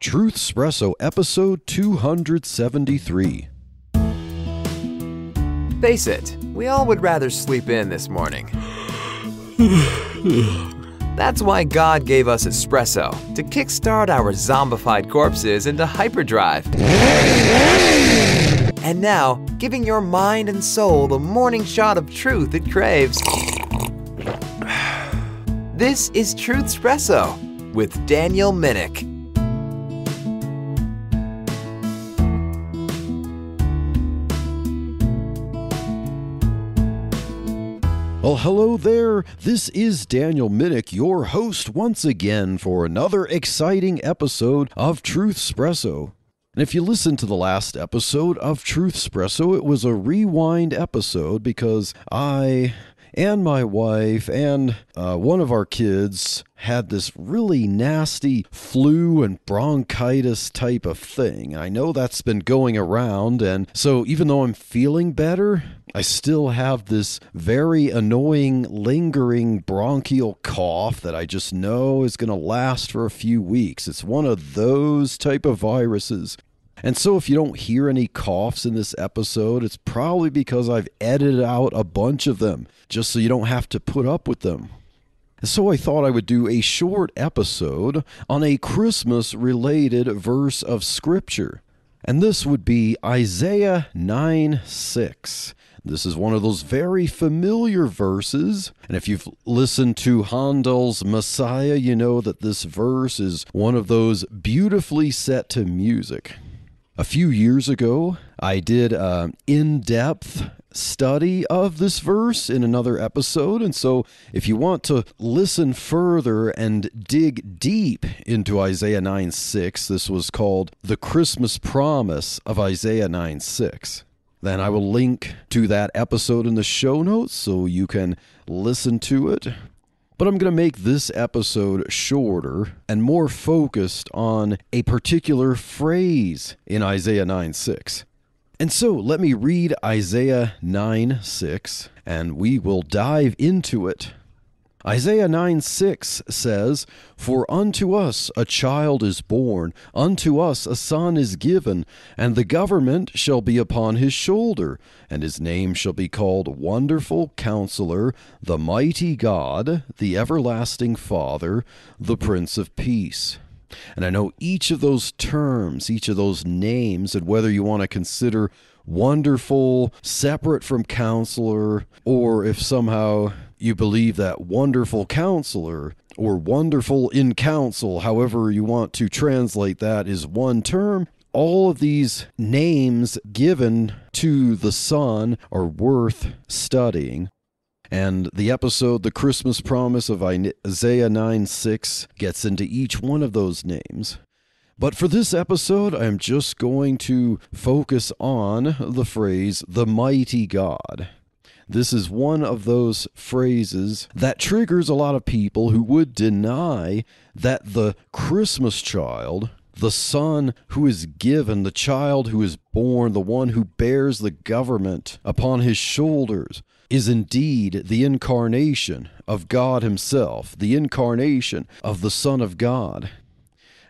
Truth Espresso episode 273. Face it, we all would rather sleep in this morning. That's why God gave us espresso, to kickstart our zombified corpses into hyperdrive. And now, giving your mind and soul the morning shot of truth it craves. This is Truth Espresso with Daniel Minnick. Well, hello there. This is Daniel Minnick, your host once again for another exciting episode of Truth Espresso. And if you listened to the last episode of Truth Espresso, it was a rewind episode because I and my wife and one of our kids had this really nasty flu and bronchitis type of thing. I know that's been going around, and so even though I'm feeling better, I still have this very annoying, lingering bronchial cough that I just know is going to last for a few weeks. It's one of those type of viruses. And so if you don't hear any coughs in this episode, it's probably because I've edited out a bunch of them, just so you don't have to put up with them. So I thought I would do a short episode on a Christmas-related verse of Scripture. And this would be Isaiah 9:6. This is one of those very familiar verses, and if you've listened to Handel's Messiah, you know that this verse is one of those beautifully set to music. A few years ago, I did an in-depth study of this verse in another episode, and so if you want to listen further and dig deep into Isaiah 9:6, this was called The Christmas Promise of Isaiah 9:6. Then I will link to that episode in the show notes so you can listen to it. But I'm going to make this episode shorter and more focused on a particular phrase in Isaiah 9:6. And so let me read Isaiah 9:6 and we will dive into it. Isaiah 9:6 says, "For unto us a child is born, unto us a son is given, and the government shall be upon his shoulder, and his name shall be called Wonderful Counselor, the Mighty God, the Everlasting Father, the Prince of Peace." And I know each of those terms, each of those names, and whether you want to consider wonderful separate from counselor, or if somehow you believe that wonderful counselor or wonderful in counsel, however you want to translate that, is one term, all of these names given to the Son are worth studying. And the episode, The Christmas Promise of Isaiah 9:6, gets into each one of those names. But for this episode, I'm just going to focus on the phrase, the mighty God. This is one of those phrases that triggers a lot of people who would deny that the Christmas child, the son who is given, the child who is born, the one who bears the government upon his shoulders, is indeed the incarnation of God himself, the incarnation of the Son of God.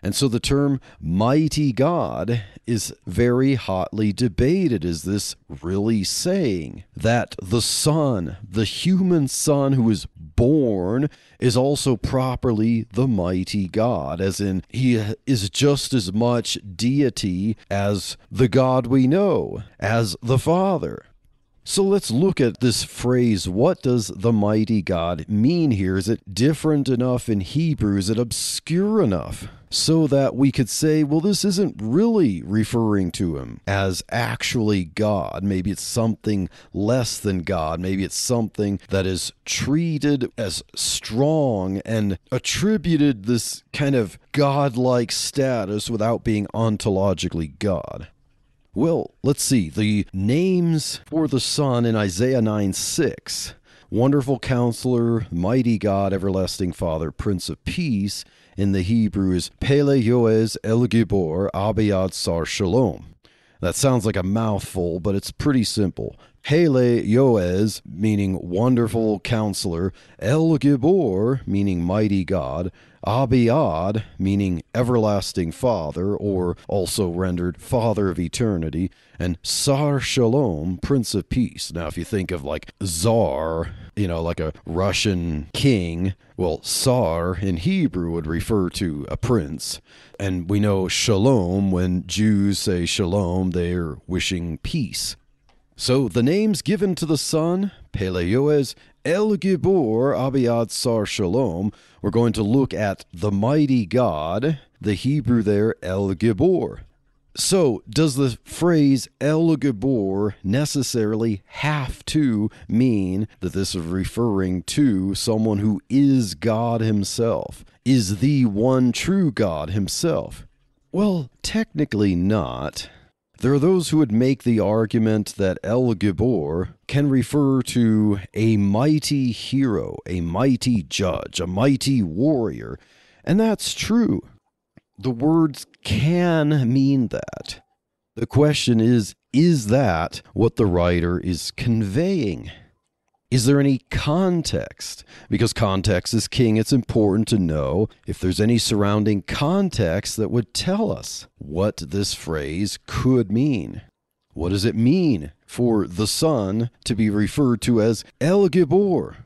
And so the term mighty God is very hotly debated. Is this really saying that the Son, the human Son who is born, is also properly the mighty God, as in he is just as much deity as the God we know, as the Father? So let's look at this phrase. What does the mighty God mean here? Is it different enough in Hebrew? Is it obscure enough so that we could say, well, this isn't really referring to him as actually God? Maybe it's something less than God. Maybe it's something that is treated as strong and attributed this kind of godlike status without being ontologically God. Well, let's see. The names for the Son in Isaiah 9:6, Wonderful Counselor, Mighty God, Everlasting Father, Prince of Peace, in the Hebrew is Pele Yoez El Gibor Abiyad Sar Shalom. That sounds like a mouthful, but it's pretty simple. Hele Yoez, meaning Wonderful Counselor, El Gibor, meaning Mighty God, Abiad, meaning everlasting Father, or also rendered Father of Eternity, and Sar Shalom, Prince of Peace. Now, if you think of like Tsar, like a Russian king, well, Tsar in Hebrew would refer to a prince. And we know Shalom, when Jews say Shalom, they're wishing peace. So the names given to the Son, Peleioes, El Gibor, Abiad Sar Shalom, we're going to look at the mighty God, the Hebrew there, El Gibor. So does the phrase El Gibor necessarily have to mean that this is referring to someone who is God himself, is the one true God himself? Well, technically not. There are those who would make the argument that El Gibor can refer to a mighty hero, a mighty judge, a mighty warrior, and that's true. The words can mean that. The question is that what the writer is conveying? Is there any context? Because context is king, it's important to know if there's any surrounding context that would tell us what this phrase could mean. What does it mean for the Son to be referred to as El Gibor?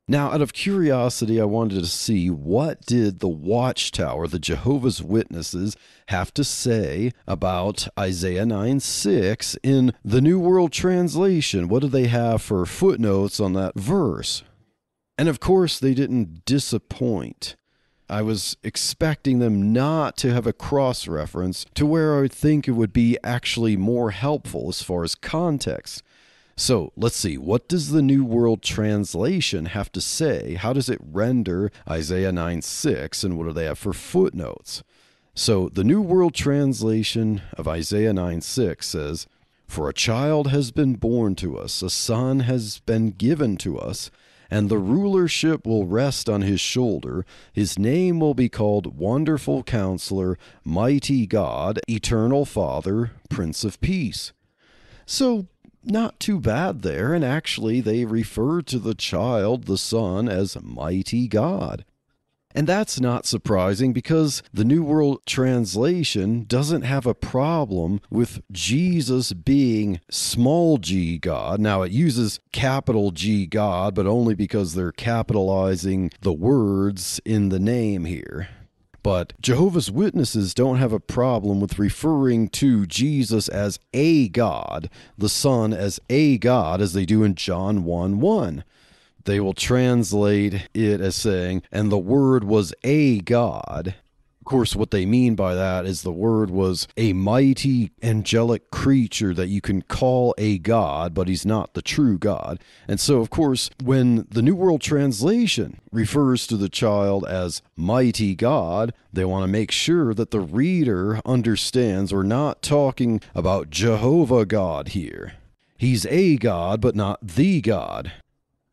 Now, out of curiosity, I wanted to see what did the Watchtower, the Jehovah's Witnesses, have to say about Isaiah 9:6 in the New World Translation. What do they have for footnotes on that verse? And of course, they didn't disappoint. I was expecting them not to have a cross-reference to where I would think it would be actually more helpful as far as context. So let's see, what does the New World Translation have to say? How does it render Isaiah 9:6, and what do they have for footnotes? So the New World Translation of Isaiah 9:6 says, "For a child has been born to us, a son has been given to us, and the rulership will rest on his shoulder. His name will be called Wonderful Counselor, Mighty God, Eternal Father, Prince of Peace." So not too bad there, and actually they refer to the child, the Son, as Mighty God. And that's not surprising because the New World Translation doesn't have a problem with Jesus being small g God. Now it uses capital G God, but only because they're capitalizing the words in the name here. But Jehovah's Witnesses don't have a problem with referring to Jesus as a God, the Son as a God, as they do in John 1:1. They will translate it as saying, "And the Word was a God." Of course, what they mean by that is the Word was a mighty angelic creature that you can call a God, but he's not the true God. And so, of course, when the New World Translation refers to the child as Mighty God, they want to make sure that the reader understands we're not talking about Jehovah God here. He's a God, but not the God.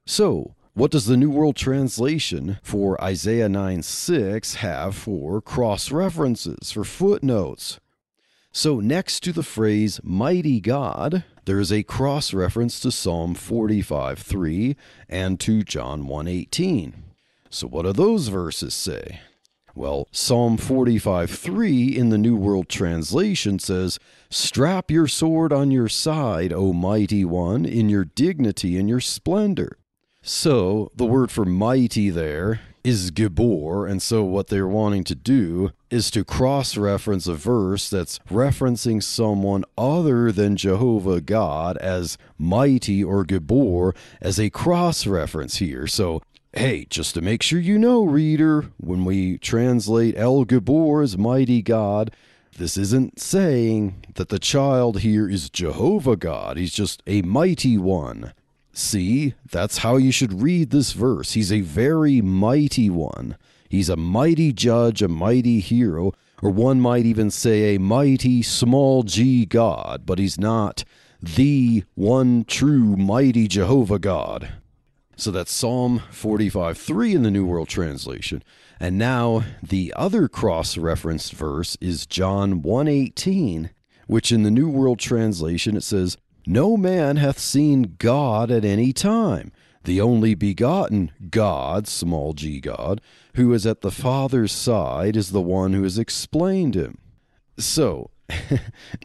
So, what does the New World Translation for Isaiah 9:6 have for cross-references, for footnotes? So next to the phrase Mighty God, there is a cross-reference to Psalm 45:3 and to John 1:18. So what do those verses say? Well, Psalm 45:3 in the New World Translation says, "Strap your sword on your side, O mighty one, in your dignity and your splendor." So the word for mighty there is Gibor, and so what they're wanting to do is to cross-reference a verse that's referencing someone other than Jehovah God as mighty or Gibor as a cross-reference here. So, hey, just to make sure you know, reader, when we translate El Gibor as mighty God, this isn't saying that the child here is Jehovah God. He's just a mighty one. See, that's how you should read this verse. He's a very mighty one. He's a mighty judge, a mighty hero, or one might even say a mighty small g God, but he's not the one true mighty Jehovah God. So that's Psalm 45:3 in the New World Translation. And now the other cross-referenced verse is John 1:18, which in the New World Translation it says, "No man hath seen God at any time. the only begotten God, small g God, who is at the Father's side, is the one who has explained him. So,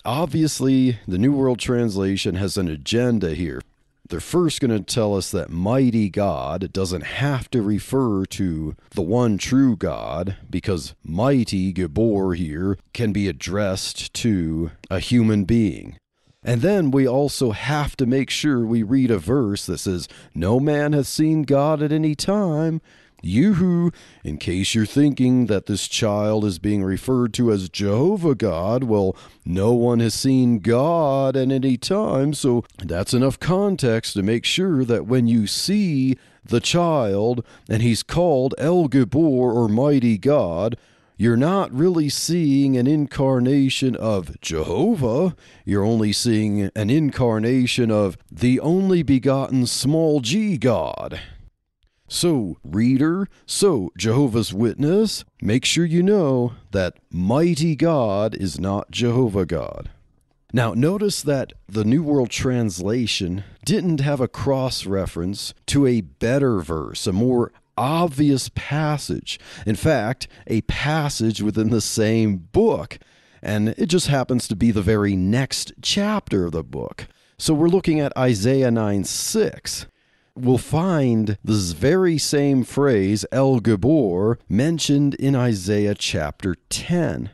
obviously, the New World Translation has an agenda here. They're first going to tell us that mighty God doesn't have to refer to the one true God, because mighty, Gibor here, can be addressed to a human being. And then we also have to make sure we read a verse that says, no man hath seen God at any time. Yoo-hoo, in case you're thinking that this child is being referred to as Jehovah God, well, no one has seen God at any time, so that's enough context to make sure that when you see the child and he's called El Gibor, or mighty God, you're not really seeing an incarnation of Jehovah. You're only seeing an incarnation of the only begotten small g God. So, reader, Jehovah's Witness, make sure you know that mighty God is not Jehovah God. Now, notice that the New World Translation didn't have a cross-reference to a better verse, a more obvious passage. In fact, a passage within the same book. And it just happens to be the very next chapter of the book. So we're looking at Isaiah 9:6. We'll find this very same phrase, El Gibor, mentioned in Isaiah chapter 10.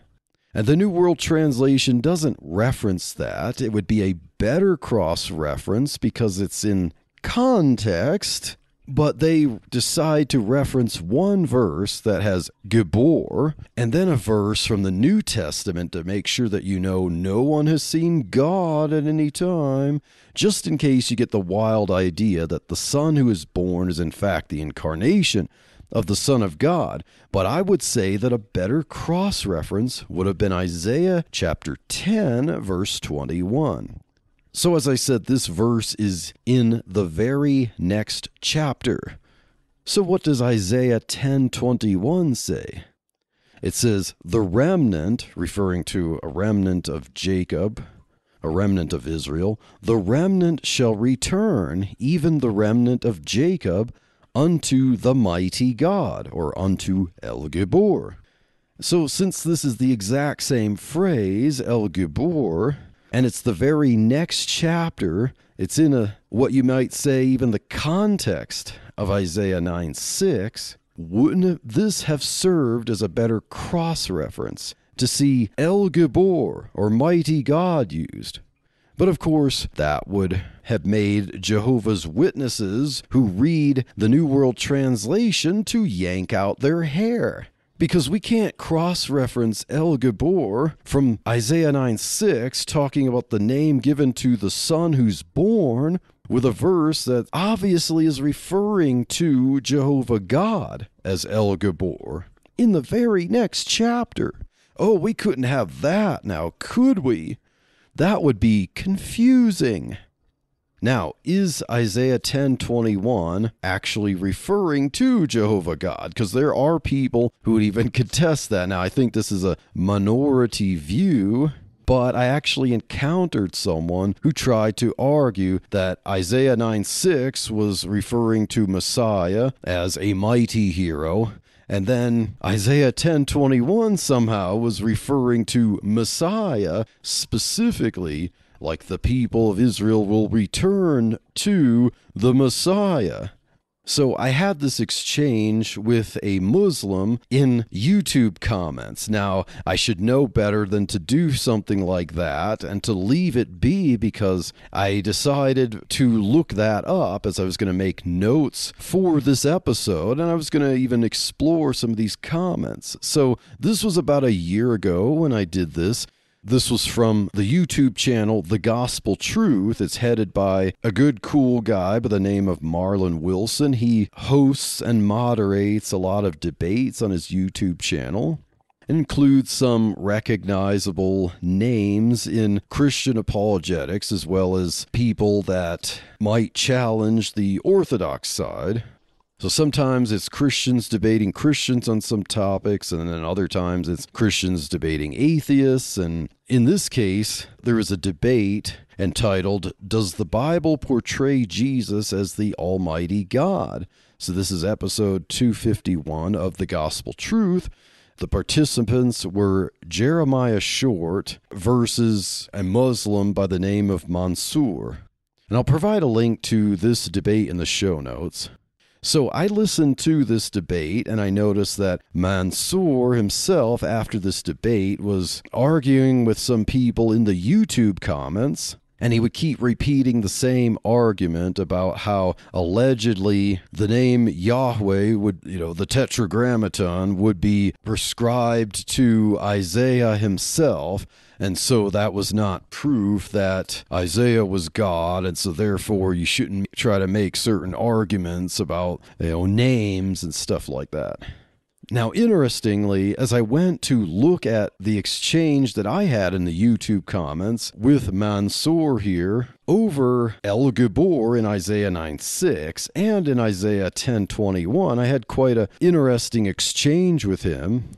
And the New World Translation doesn't reference that. It would be a better cross-reference because it's in context, but they decide to reference one verse that has Gibor, and then a verse from the New Testament to make sure that you know no one has seen God at any time, just in case you get the wild idea that the Son who is born is in fact the incarnation of the Son of God. But I would say that a better cross-reference would have been Isaiah chapter 10, verse 21. So as I said, this verse is in the very next chapter. So what does Isaiah 10:21 say? It says, the remnant, referring to a remnant of Jacob, a remnant of Israel, the remnant shall return, even the remnant of Jacob, unto the mighty God, or unto El Gibor. So since this is the exact same phrase, El Gibor, and it's the very next chapter, it's in what you might say even the context of Isaiah 9:6, wouldn't this have served as a better cross-reference to see El Gibor, or mighty God, used? But of course, that would have made Jehovah's Witnesses who read the New World Translation to yank out their hair. Because we can't cross-reference El Gibor from Isaiah 9:6 talking about the name given to the Son who's born with a verse that obviously is referring to Jehovah God as El Gibor in the very next chapter. Oh, we couldn't have that now, could we? That would be confusing. Now, is Isaiah 10:21 actually referring to Jehovah God? Because there are people who would even contest that. Now, I think this is a minority view, but I actually encountered someone who tried to argue that Isaiah 9:6 was referring to Messiah as a mighty hero, and then Isaiah 10:21 somehow was referring to Messiah specifically, like the people of Israel will return to the Messiah. So I had this exchange with a Muslim in YouTube comments. Now, I should know better than to do something like that and to leave it be, because I decided to look that up as I was going to make notes for this episode, and I was going to even explore some of these comments. So this was about a year ago when I did this. This was from the YouTube channel The Gospel Truth. It's headed by a good, cool guy by the name of Marlon Wilson. He hosts and moderates a lot of debates on his YouTube channel. It includes some recognizable names in Christian apologetics, as well as people that might challenge the Orthodox side. So sometimes it's Christians debating Christians on some topics, and then other times it's Christians debating atheists. And in this case, there is a debate entitled, "Does the Bible portray Jesus as the Almighty God?" So this is episode 251 of The Gospel Truth. The participants were Jeremiah Short versus a Muslim by the name of Mansour. And I'll provide a link to this debate in the show notes. So I listened to this debate, and I noticed that Mansour himself, after this debate, was arguing with some people in the YouTube comments, and he would keep repeating the same argument about how allegedly the name Yahweh would, the Tetragrammaton would be prescribed to Isaiah himself. And so that was not proof that Isaiah was God, and so therefore you shouldn't try to make certain arguments about names and stuff like that. Now, interestingly, as I went to look at the exchange that I had in the YouTube comments with Mansour here over El Gibor in Isaiah 9:6 and in Isaiah 10:21, I had quite an interesting exchange with him.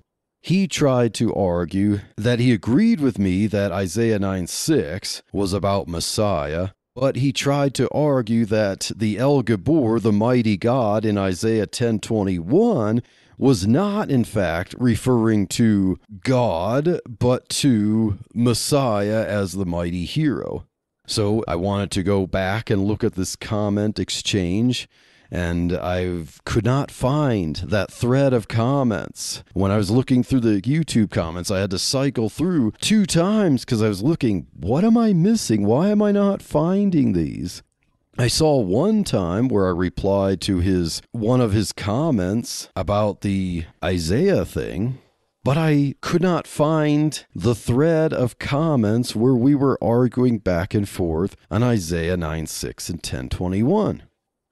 He tried to argue that he agreed with me that Isaiah 9:6 was about Messiah, but he tried to argue that the El Gibor, the mighty God in Isaiah 10:21, was not in fact referring to God, but to Messiah as the mighty hero. So I wanted to go back and look at this comment exchange, and I could not find that thread of comments. When I was looking through the YouTube comments, I had to cycle through 2 times because I was looking, what am I missing? Why am I not finding these? I saw one time where I replied to one of his comments about the Isaiah thing, but I could not find the thread of comments where we were arguing back and forth on Isaiah 9:6 and 10:21.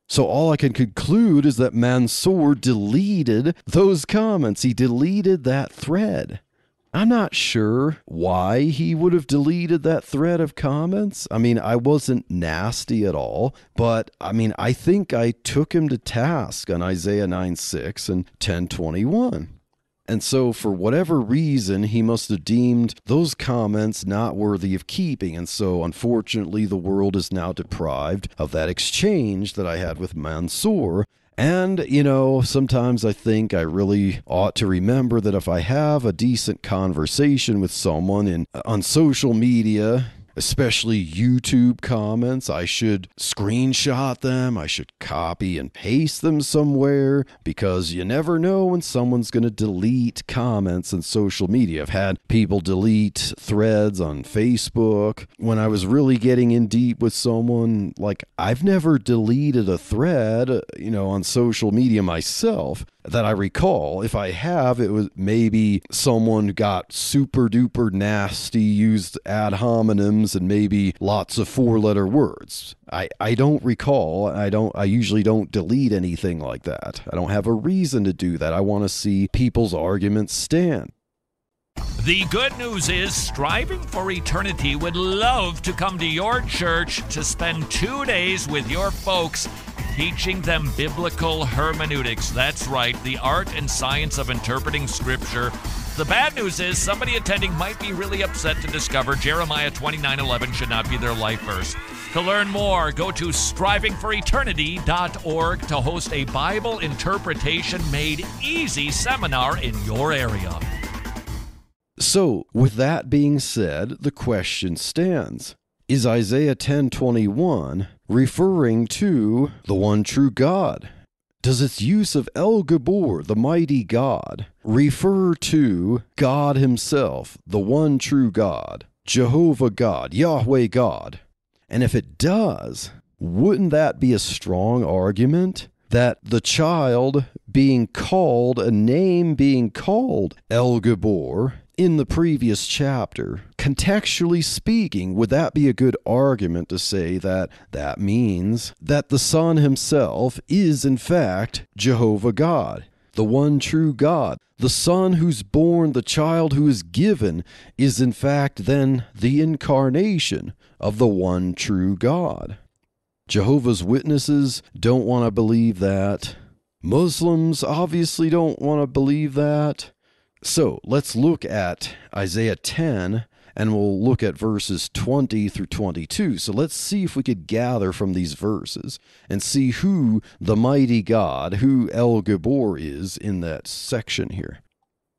So all I can conclude is that Mansour deleted those comments. He deleted that thread. I'm not sure why he would have deleted that thread of comments. I mean, I wasn't nasty at all, but I think I took him to task on Isaiah 9:6 and 10:21. And so for whatever reason, he must have deemed those comments not worthy of keeping. And so unfortunately, the world is now deprived of that exchange that I had with Mansour. And, sometimes I think I really ought to remember that if I have a decent conversation with someone on social media, especially YouTube comments, I should screenshot them. I should copy and paste them somewhere, because you never know when someone's going to delete comments on social media. I've had people delete threads on Facebook. When I was really getting in deep with someone, I've never deleted a thread, on social media myself that I recall. If I have, it was maybe someone got super duper nasty, used ad hominems and maybe lots of 4-letter words. I don't recall. I usually don't delete anything like that. I don't have a reason to do that. I want to see people's arguments stand. The good news is Striving for Eternity would love to come to your church to spend 2 days with your folks teaching them biblical hermeneutics. That's right, the art and science of interpreting Scripture. The bad news is somebody attending might be really upset to discover Jeremiah 29:11 should not be their life verse. To learn more, go to strivingforeternity.org to host a Bible interpretation made easy seminar in your area. So, with that being said, the question stands. Is Isaiah 10:21 referring to the one true God? Does its use of El Gibor, the mighty God, refer to God himself, the one true God, Jehovah God, Yahweh God? And if it does, wouldn't that be a strong argument that the child being called, a name being called El Gibor in the previous chapter, contextually speaking, would that be a good argument to say that that means that the Son himself is in fact Jehovah God, the one true God? The Son who's born, the child who is given, is in fact then the incarnation of the one true God. Jehovah's Witnesses don't want to believe that. Muslims obviously don't want to believe that. So let's look at Isaiah 10, and we'll look at verses 20 through 22. So let's see if we could gather from these verses and see who the mighty God, who El Gabor is in that section here.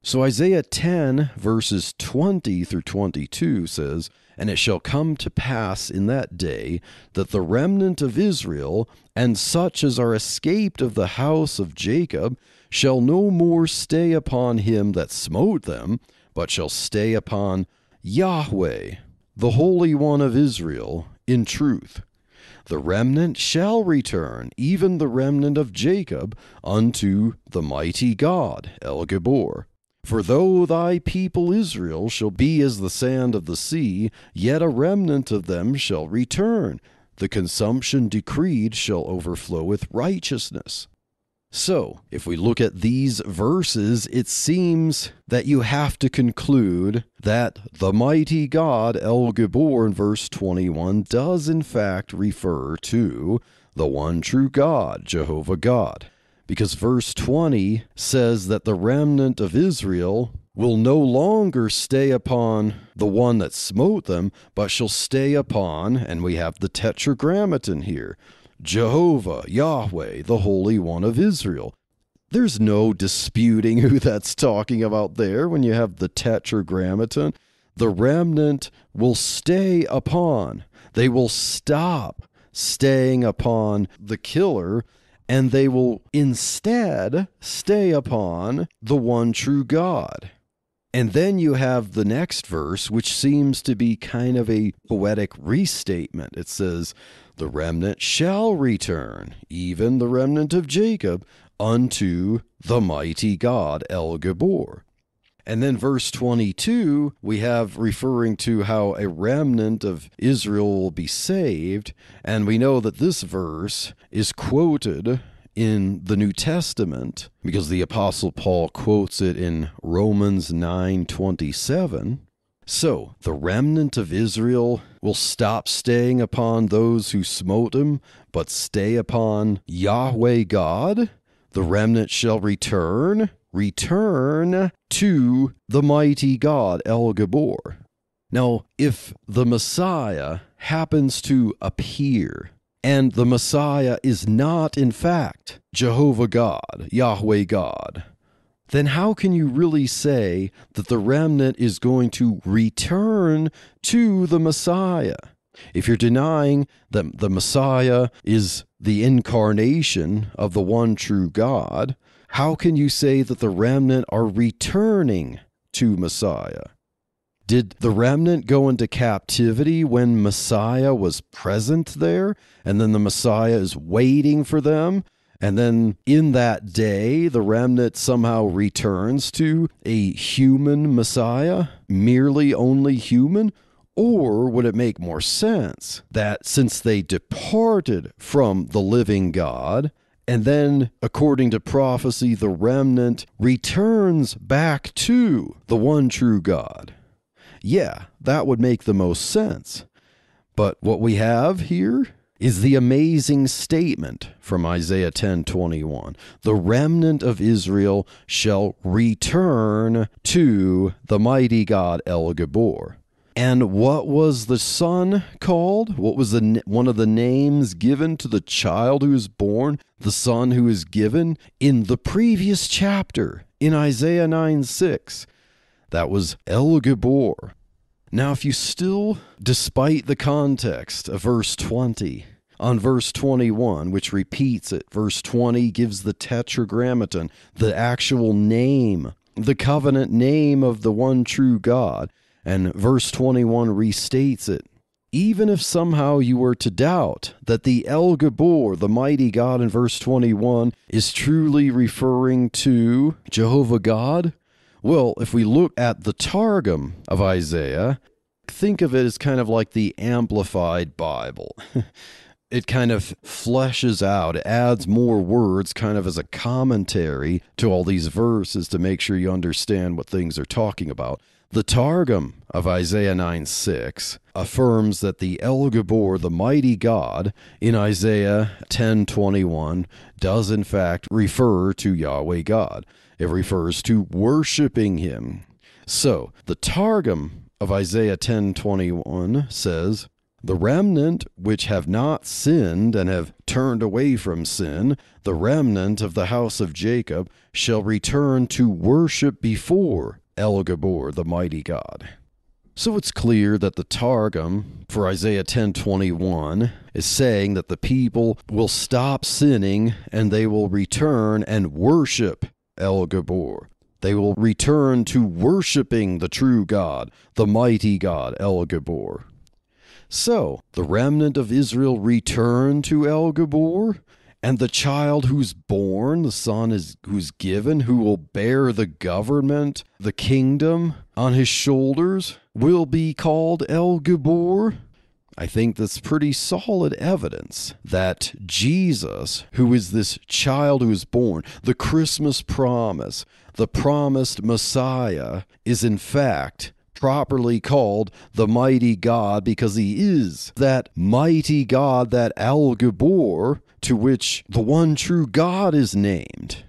So Isaiah 10, verses 20 through 22 says, "And it shall come to pass in that day that the remnant of Israel and such as are escaped of the house of Jacob shall no more stay upon him that smote them, but shall stay upon Yahweh, the Holy One of Israel, in truth. The remnant shall return, even the remnant of Jacob, unto the mighty God, El Gabor. For though thy people Israel shall be as the sand of the sea, yet a remnant of them shall return. The consumption decreed shall overflow with righteousness." So, if we look at these verses, it seems that you have to conclude that the mighty God, El Gabor, in verse 21, does in fact refer to the one true God, Jehovah God. Because verse 20 says that the remnant of Israel will no longer stay upon the one that smote them, but shall stay upon, and we have the tetragrammaton here, Jehovah, Yahweh, the Holy One of Israel. There's no disputing who that's talking about there when you have the tetragrammaton. The remnant will stay upon. They will stop staying upon the killer, and they will instead stay upon the one true God. And then you have the next verse, which seems to be kind of a poetic restatement. It says, "The remnant shall return, even the remnant of Jacob, unto the mighty God, El Gabor." And then verse 22, we have referring to how a remnant of Israel will be saved. And we know that this verse is quoted in the New Testament because the Apostle Paul quotes it in Romans 9:27. So, the remnant of Israel will stop staying upon those who smote him, but stay upon Yahweh God. The remnant shall return to the mighty God, El Gabor. Now, if the Messiah happens to appear, and the Messiah is not, in fact, Jehovah God, Yahweh God, then how can you really say that the remnant is going to return to the Messiah? If you're denying that the Messiah is the incarnation of the one true God, how can you say that the remnant are returning to Messiah? Did the remnant go into captivity when Messiah was present there, and then the Messiah is waiting for them? And then in that day, the remnant somehow returns to a human Messiah, merely only human? Or would it make more sense that since they departed from the living God, and then, according to prophecy, the remnant returns back to the one true God? Yeah, that would make the most sense. But what we have here is the amazing statement from Isaiah 10:21. The remnant of Israel shall return to the mighty God El Gabor. And what was the son called? What was one of the names given to the child who is born? The son who is given in the previous chapter in Isaiah 9:6. That was El Gabor. Now, if you still, despite the context of verse 20, on verse 21, which repeats it, verse 20 gives the tetragrammaton, the actual name, the covenant name of the one true God, and verse 21 restates it. Even if somehow you were to doubt that the El Gabor, the mighty God in verse 21, is truly referring to Jehovah God, well, if we look at the Targum of Isaiah, think of it as kind of like the Amplified Bible. It kind of fleshes out, adds more words kind of as a commentary to all these verses to make sure you understand what things are talking about. The Targum of Isaiah 9:6 affirms that the El Gabor, the mighty God, in Isaiah 10:21 does in fact refer to Yahweh God. It refers to worshiping him. So, the Targum of Isaiah 10:21 says, "The remnant which have not sinned and have turned away from sin, the remnant of the house of Jacob, shall return to worship before El Gabor, the mighty God." So it's clear that the Targum for Isaiah 10:21 is saying that the people will stop sinning and they will return and worship El Gabor. They will return to worshiping the true God, the mighty God, El Gabor. So, the remnant of Israel return to El Gabor, and the child who's born, the son who's given, who will bear the government, the kingdom on his shoulders, will be called El Gabor. I think that's pretty solid evidence that Jesus, who is this child who is born, the Christmas promise, the promised Messiah, is in fact properly called the mighty God because he is that mighty God, that El Gabor, to which the one true God is named.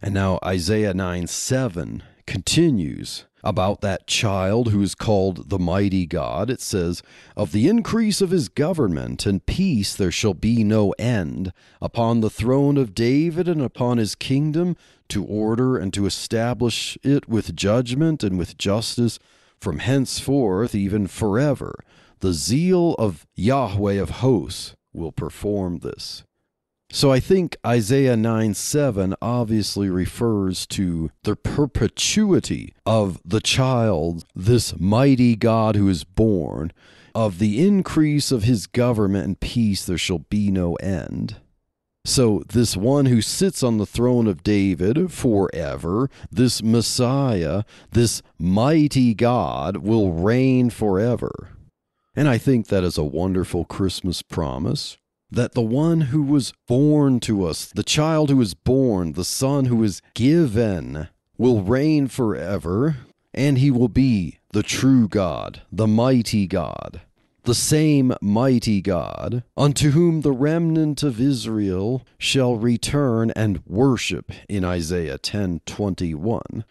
And now Isaiah 9:7 continues about that child who is called the mighty God. It says, "Of the increase of his government and peace there shall be no end, upon the throne of David and upon his kingdom, to order and to establish it with judgment and with justice, from henceforth even forever. The zeal of Yahweh of hosts will perform this." So I think Isaiah 9:7 obviously refers to the perpetuity of the child, this mighty God who is born. Of the increase of his government and peace there shall be no end. So this one who sits on the throne of David forever, this Messiah, this mighty God, will reign forever. And I think that is a wonderful Christmas promise, that the one who was born to us, the child who was born, the son who is given, will reign forever, and he will be the true God, the mighty God, the same mighty God, unto whom the remnant of Israel shall return and worship in Isaiah 10:21.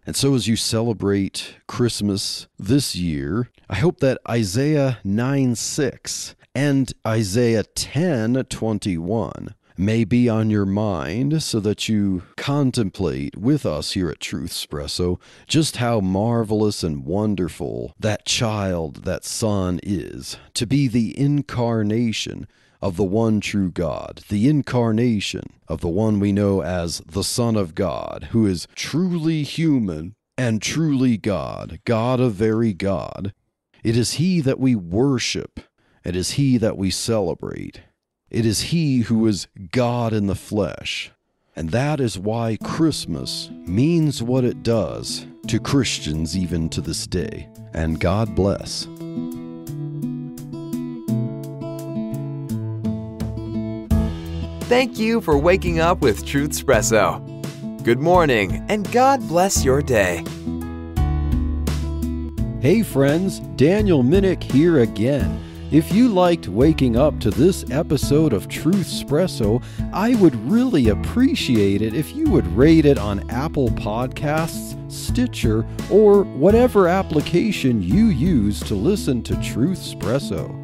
And so as you celebrate Christmas this year, I hope that Isaiah 9:6 and Isaiah 10:21 may be on your mind so that you contemplate with us here at Truth Espresso just how marvelous and wonderful that child, that son is, to be the incarnation of the one true God, the incarnation of the one we know as the Son of God, who is truly human and truly God, God of very God. It is he that we worship. It is he that we celebrate. It is he who is God in the flesh. And that is why Christmas means what it does to Christians even to this day. And God bless. Thank you for waking up with Truth Espresso. Good morning, and God bless your day. Hey friends, Daniel Minnick here again. If you liked waking up to this episode of Truth Espresso, I would really appreciate it if you would rate it on Apple Podcasts, Stitcher, or whatever application you use to listen to Truth Espresso.